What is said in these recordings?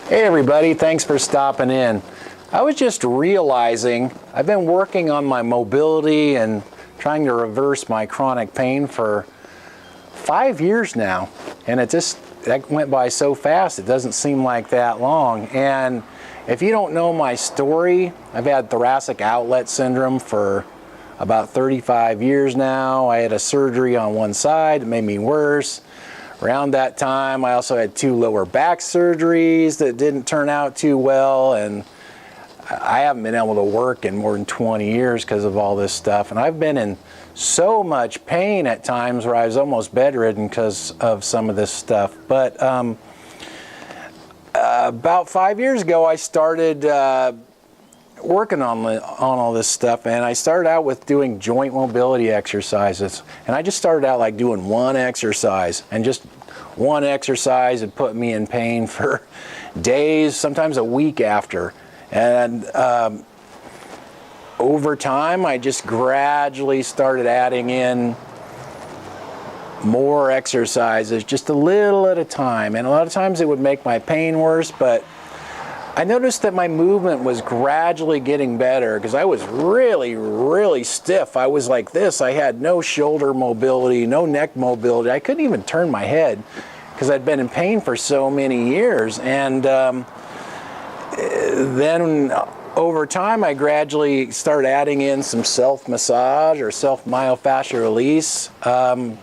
Hey everybody, thanks for stopping in. I was just realizing I've been working on my mobility and trying to reverse my chronic pain for 5 years now, and that went by so fast it doesn't seem like that long. And if you don't know my story, I've had Thoracic Outlet Syndrome for about 35 years now. I had a surgery on one side, it made me worse. Around that time, I also had 2 lower back surgeries that didn't turn out too well, and I haven't been able to work in more than 20 years because of all this stuff. And I've been in so much pain at times where I was almost bedridden because of some of this stuff. But about 5 years ago, I started working on all this stuff, and I started out with doing joint mobility exercises. And I just started out like doing one exercise, and just one exercise had put me in pain for days, sometimes a week after. And over time, I just gradually started adding in more exercises, just a little at a time. And a lot of times it would make my pain worse, but I noticed that my movement was gradually getting better because I was really stiff. I was like this. I had no shoulder mobility, no neck mobility. I couldn't even turn my head because I'd been in pain for so many years. And then over time, I gradually started adding in some self-massage or self-myofascial release to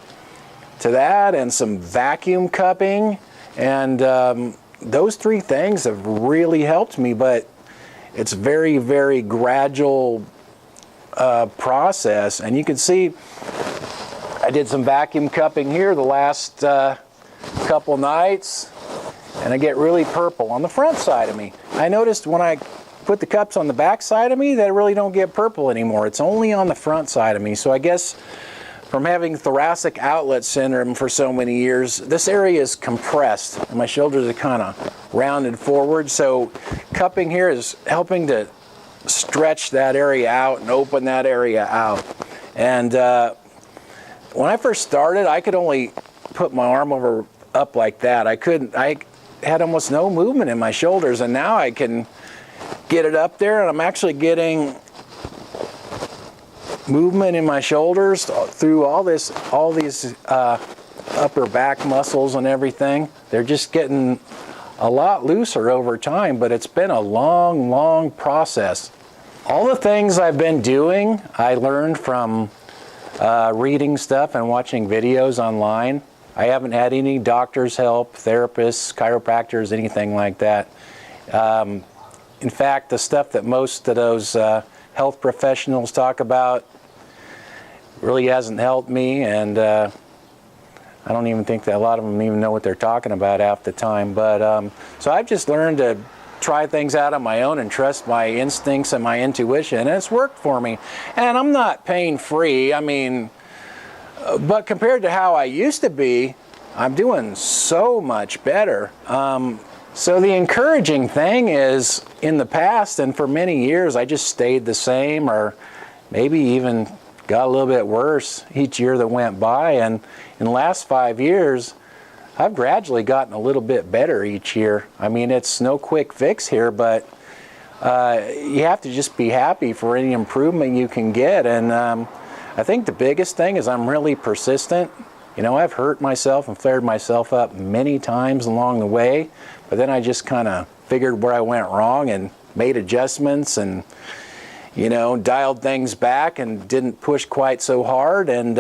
that, and some vacuum cupping. And those 3 things have really helped me, but it's very gradual process. And you can see I did some vacuum cupping here the last couple nights, and I get really purple on the front side of me. I noticed when I put the cups on the back side of me that I really don't get purple anymore. It's only on the front side of me. So I guess from having thoracic outlet syndrome for so many years, this area is compressed and my shoulders are kind of rounded forward. So cupping here is helping to stretch that area out and open that area out. And when I first started, I could only put my arm up like that. I had almost no movement in my shoulders, and now I can get it up there, and I'm actually getting movement in my shoulders through all these upper back muscles and everything. They're just getting a lot looser over time, but it's been a long process. All the things I've been doing, I learned from reading stuff and watching videos online. I haven't had any doctor's help, therapists, chiropractors, anything like that. In fact, the stuff that most of those health professionals talk about really hasn't helped me, and I don't even think that a lot of them even know what they're talking about half the time. But so I've just learned to try things out on my own and trust my instincts and my intuition, and it's worked for me. And I'm not pain-free, I mean, but compared to how I used to be, I'm doing so much better. So the encouraging thing is, in the past and for many years, I just stayed the same, or maybe even got a little bit worse each year that went by. And in the last 5 years, I've gradually gotten a little bit better each year. I mean, it's no quick fix here, but you have to just be happy for any improvement you can get. And I think the biggest thing is I'm really persistent. You know, I've hurt myself and flared myself up many times along the way, but then I just kind of figured where I went wrong and made adjustments and, you know, dialed things back and didn't push quite so hard, and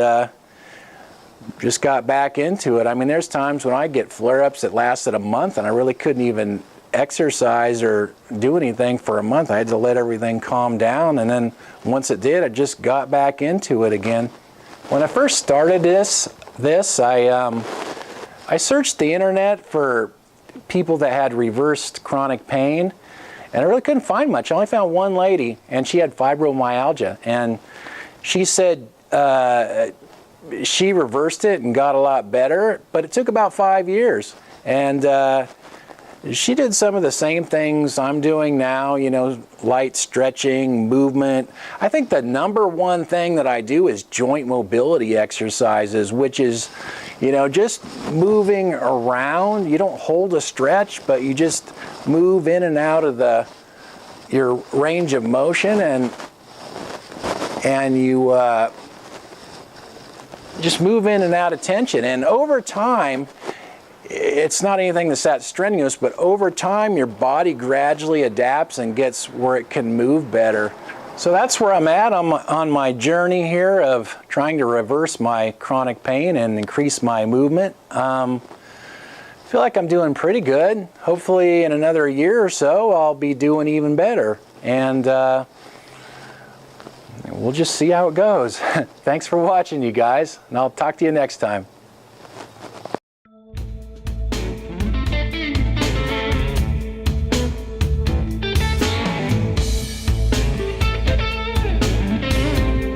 just got back into it. I mean, there's times when I get flare-ups that lasted a month and I really couldn't even exercise or do anything for a month. I had to let everything calm down, and then once it did, I just got back into it again. When I first started this, I searched the internet for people that had reversed chronic pain, and I really couldn't find much. I only found one lady, and she had fibromyalgia, and she said she reversed it and got a lot better, but it took about 5 years. And she did some of the same things I'm doing now, you know, light stretching, movement. I think the number one thing that I do is joint mobility exercises, which is, you know, just moving around. You don't hold a stretch, but you just move in and out of your range of motion, and you just move in and out of tension. And over time, it's not anything that's that strenuous, but over time your body gradually adapts and gets where it can move better. So that's where I'm at on my journey here of trying to reverse my chronic pain and increase my movement. I feel like I'm doing pretty good. Hopefully in another year or so I'll be doing even better. And we'll just see how it goes. Thanks for watching, you guys, and I'll talk to you next time.